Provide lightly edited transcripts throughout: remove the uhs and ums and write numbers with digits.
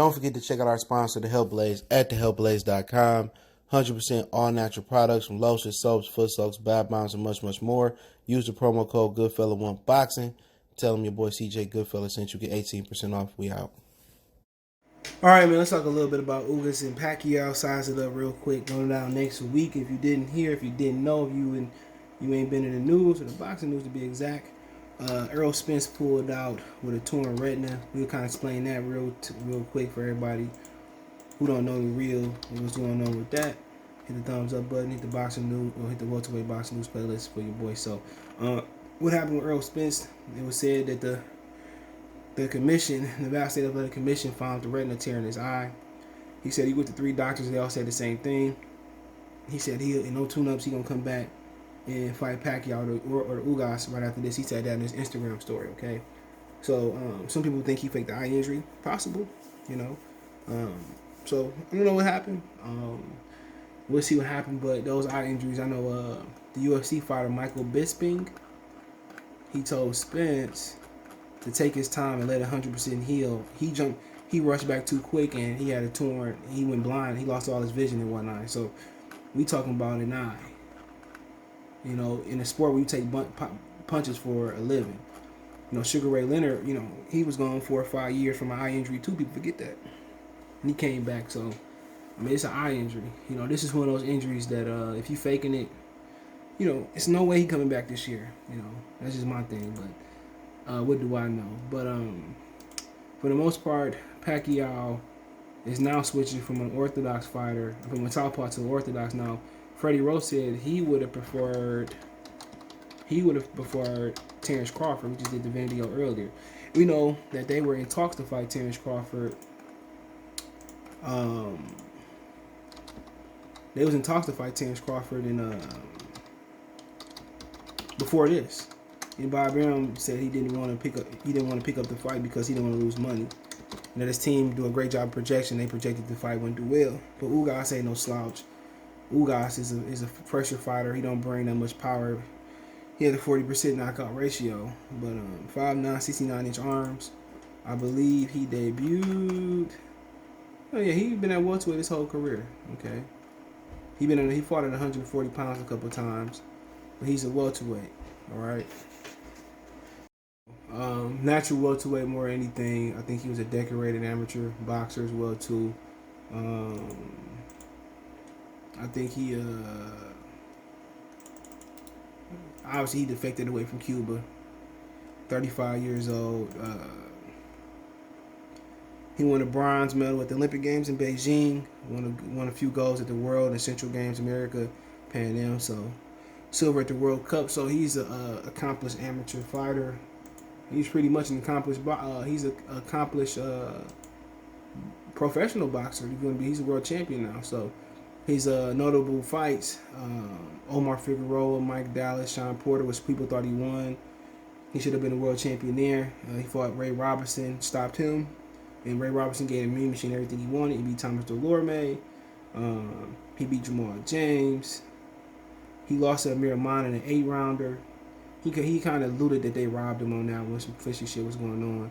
Don't forget to check out our sponsor, The Health Blaze, at thehealthblaze.com. 100% all natural products from lotions, soaps, foot soaks, bath bombs, and much, much more. Use the promo code Goodfella1Boxing. Tell them your boy CJ Goodfella sent you, get 18% off. We out. All right, man, let's talk a little bit about Ugas and Pacquiao. Size it up real quick. Going down next week. If you didn't hear, if you didn't know, if you ain't been in the news, or the boxing news to be exact, Errol Spence pulled out with a torn retina. We'll kind of explain that real quick for everybody who don't know the real what's going on with that. Hit the thumbs up button, hit the boxing news, or hit the welterweight boxing news playlist for your boy. So, what happened with Errol Spence? It was said that the commission, the Nevada State Athletic Commission, found the retina tear in his eye. He said he went to 3 doctors. They all said the same thing. He said in no tune-ups, he gonna come back and fight Pacquiao or Ugas right after this. He said that in his Instagram story. Okay, so some people think he faked the eye injury. Possible, you know. So I don't know what happened. We'll see what happened. But those eye injuries, I know the UFC fighter Michael Bisping, he told Spence to take his time and let it 100% heal. He rushed back too quick, and he had a torn. He went blind. He lost all his vision in one eye. So we talking about an eye. You know, in a sport where you take punches for a living. You know, Sugar Ray Leonard, you know, he was gone 4 or 5 years from an eye injury too. People forget that. And he came back. So, I mean, it's an eye injury. You know, this is one of those injuries that if you faking it, you know, it's no way he coming back this year. You know, that's just my thing. But what do I know? But for the most part, Pacquiao is now switching from an orthodox fighter, from a southpaw to orthodox. Now, Freddie Rowe said he would have preferred Terrence Crawford. We just did the video earlier. We know that they were in talks to fight Terrence Crawford. They was in talks to fight Terrence Crawford before this. And Bob Arum said he didn't want to pick up the fight because he didn't want to lose money. You know, this team do a great job of projection. They projected the fight wouldn't do well. But Ugas ain't no slouch. Ugas is a pressure fighter. He don't bring that much power. He had a 40% knockout ratio. But 5'9", 69-inch arms. I believe he debuted. Oh yeah, he's been at welterweight his whole career. Okay, he fought at 140 pounds a couple of times, but he's a welterweight. All right. Natural welterweight more than anything. I think he was a decorated amateur boxer as well too. I think he obviously he defected away from Cuba. 35 years old. He won a bronze medal at the Olympic Games in Beijing. Won a few golds at the World and Central Games, America, Pan Am. So silver at the World Cup. So he's an accomplished amateur fighter. He's pretty much an accomplished. He's an accomplished professional boxer. He's a world champion now. So his notable fights: Omar Figueroa, Mike Dallas, Sean Porter, which people thought he won. He should have been a world champion there. He fought Ray Robinson, stopped him, and Ray Robinson gave him Mean Machine everything he wanted. He beat Thomas Delorme. He beat Jamal James. He lost to Amir Khan in an 8-rounder. He kind of alluded that they robbed him on that when some fishy shit was going on.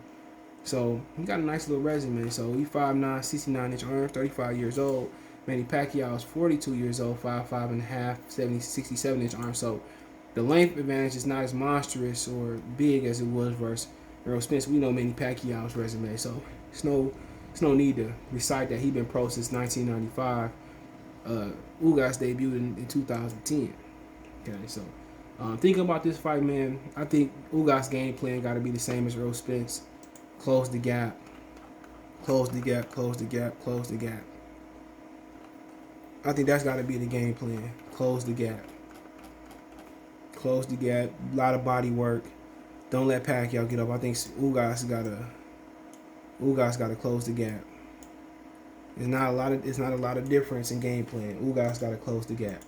So he got a nice little resume. So he 5'9", 69-inch arms, 35 years old. Manny Pacquiao is 42 years old, 5'5.5", 67-inch arms. So the length advantage is not as monstrous or big as it was versus Errol Spence. We know Manny Pacquiao's resume, so it's no need to recite that. He been pro since 1995. Ugas debuted in 2010. Okay, so thinking about this fight, man, I think Ugas' game plan got to be the same as Errol Spence. Close the gap. Close the gap, close the gap, close the gap. I think that's got to be the game plan. Close the gap. Close the gap. A lot of body work. Don't let Pacquiao get up. I think Ugas got to close the gap. It's not a lot of difference in game plan. Ugas got to close the gap.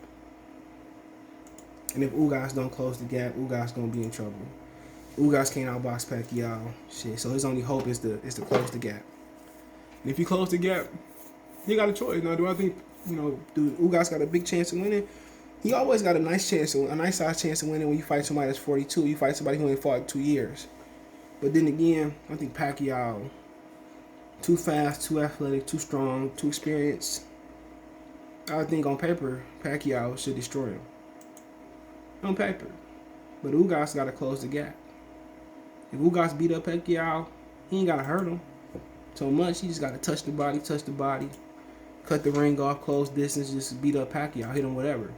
And if Ugas don't close the gap, Ugas gonna be in trouble. Ugas can't outbox Pacquiao. Shit. So his only hope is to close the gap. And if you close the gap, he got a choice. Now, do I think, do Ugas got a big chance of winning? He always got a nice size chance of winning when you fight somebody that's 42. You fight somebody who only fought 2 years. But then again, I think Pacquiao too fast, too athletic, too strong, too experienced. I think on paper, Pacquiao should destroy him. On paper. But Ugas got to close the gap. If Ugas beat up Pacquiao, he ain't got to hurt him so much. He just got to touch the body, cut the ring off, close distance, just beat up Pacquiao, hit him, whatever.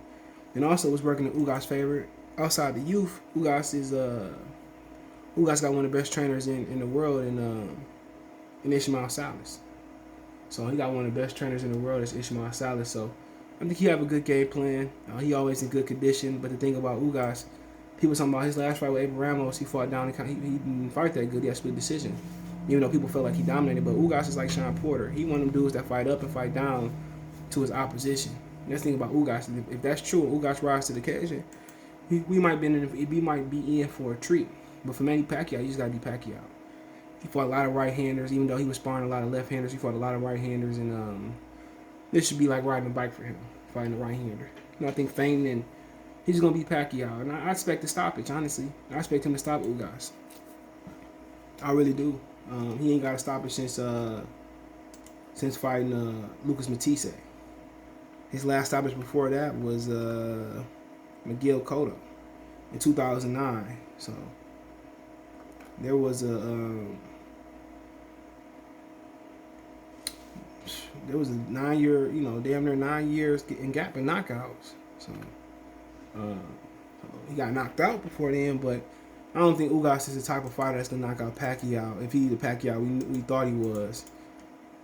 And also, what's working in Ugas' favor, outside the youth, Ugas got one of the best trainers in the world in Ishmael Salas. So he got one of the best trainers in the world is Ishmael Salas. So I think he have a good game plan. He always in good condition. But the thing about Ugas, people talking about his last fight with Abel Ramos, he fought down. He didn't fight that good. He had a split decision. Even though people felt like he dominated. But Ugas is like Sean Porter. He one of them dudes that fight up and fight down to his opposition. And that's the thing about Ugas. If that's true, Ugas rises to the occasion, we might be in for a treat. But for Manny Pacquiao, you just gotta be Pacquiao. He fought a lot of right-handers, even though he was sparring a lot of left-handers. He fought a lot of right-handers, and this should be like riding a bike for him, fighting a right-hander. I think feinting, and he's gonna be Pacquiao, and I expect a stoppage. Honestly, I expect him to stop Ugas. I really do. He ain't got a stoppage since fighting Lucas Matisse. His last stoppage before that was Miguel Cotto in 2009. So there was a there was a 9-year, damn near 9 years in gap in knockouts. So he got knocked out before then, but I don't think Ugas is the type of fighter that's gonna knock out Pacquiao. If he's the Pacquiao we thought he was,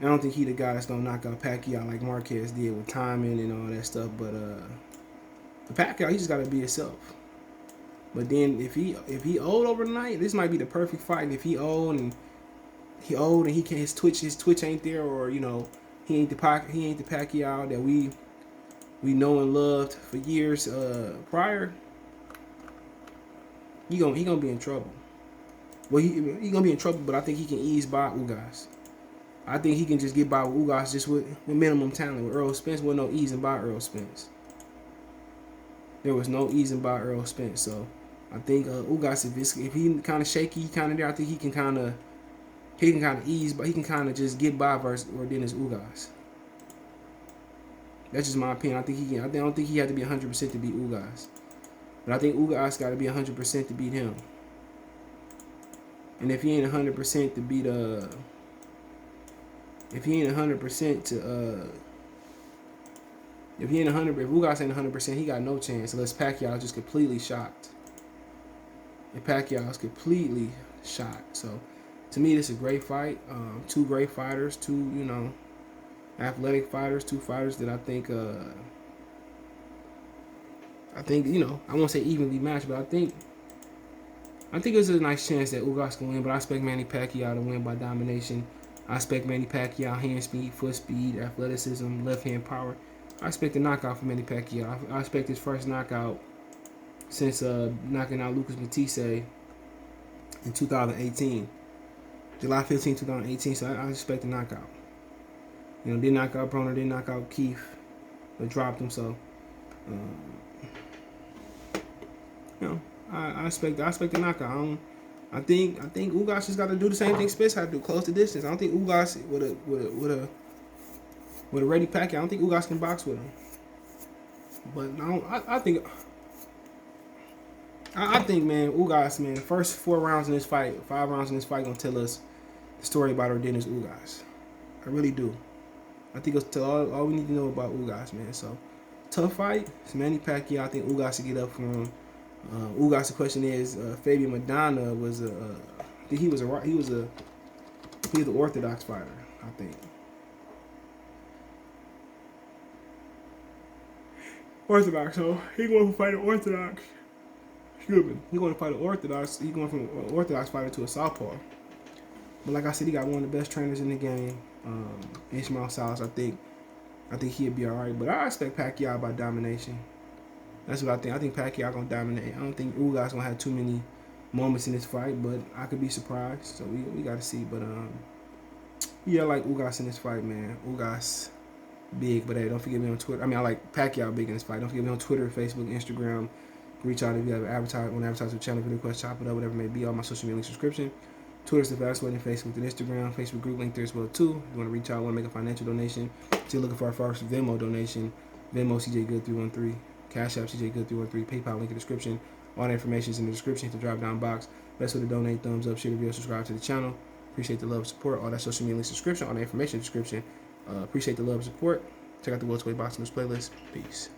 I don't think he the guy that's gonna knock out Pacquiao like Marquez did with timing and all that stuff. But the Pacquiao, he just gotta be himself. But then if he old overnight, this might be the perfect fight. And if he old and he can't, his twitch ain't there, or he ain't the Pacquiao that we know and loved for years prior. He gonna be in trouble. Well, he gonna be in trouble, but I think he can ease by Ugas. I think he can just get by with Ugas just with minimum talent. With Errol Spence, wasn't no easing by Errol Spence. There was no easing by Errol Spence. So I think Ugas, if he kind of shaky, kind of there, I think he can kind of ease, but he can kind of just get by versus Yordenis Ugas. That's just my opinion. I think he can. I don't think he had to be 100% to beat Ugas, but I think Ugas got to be 100% to beat him. And if he ain't 100% to beat if Ugas ain't 100%, he got no chance unless Pacquiao is just completely shocked. And Pacquiao is completely shot. So to me, this is a great fight. Two great fighters, two athletic fighters, two fighters that I think I won't say evenly matched, but I think there's a nice chance that Ugas can win. But I expect Manny Pacquiao to win by domination. I expect Manny Pacquiao hand speed, foot speed, athleticism, left hand power. I expect a knockout from Manny Pacquiao. I expect his first knockout since knocking out Lucas Matisse in 2018. July 15, 2018. So I expect a knockout. Didn't knock out Broner, didn't knock out Keith, but dropped him. So, I expect a knockout. I think Ugas just got to do the same thing Spence had to do, close the distance. I don't think Ugas with a ready Pacquiao, I don't think Ugas can box with him. But I think man, Ugas, man, the first 5 rounds in this fight gonna tell us the story about Yordenis Ugas. I really do. I think it's all we need to know about Ugas, man. So tough fight. It's Manny Pacquiao. I think Ugas should get up for him. Ugas, the question is, Fabian Madonna was I think he was an orthodox fighter, I think. Orthodox, so he going to fight an orthodox. Excuse me. He going to fight an orthodox. He going from an orthodox fighter to a southpaw. But like I said, he got one of the best trainers in the game. Ishmael Salas, I think he'll be all right. But I expect Pacquiao by domination. That's what I think. I think Pacquiao gonna dominate. I don't think Ugas gonna have too many moments in this fight, but I could be surprised. So we gotta see. But I like Ugas in this fight, man. Ugas big, but hey, don't forget me on Twitter. I like Pacquiao big in this fight. Don't forget me on Twitter, Facebook, Instagram. Reach out if you have advertise with channel, video request, chop it up, whatever it may be. All my social media link subscription. Twitter's the fast way, and Facebook and Instagram. Facebook group link there as well too. If you want to reach out, want to make a financial donation, still looking for our first Venmo donation. Venmo CJ Good 313, Cash App CJ Good 313, PayPal link in the description. All the information is in the description. Hit the drop down box. Best way to donate: thumbs up, share the video, subscribe to the channel. Appreciate the love, support. All that social media links, description. All the information in the description. Appreciate the love, support. Check out the World's Way Boxing News playlist. Peace.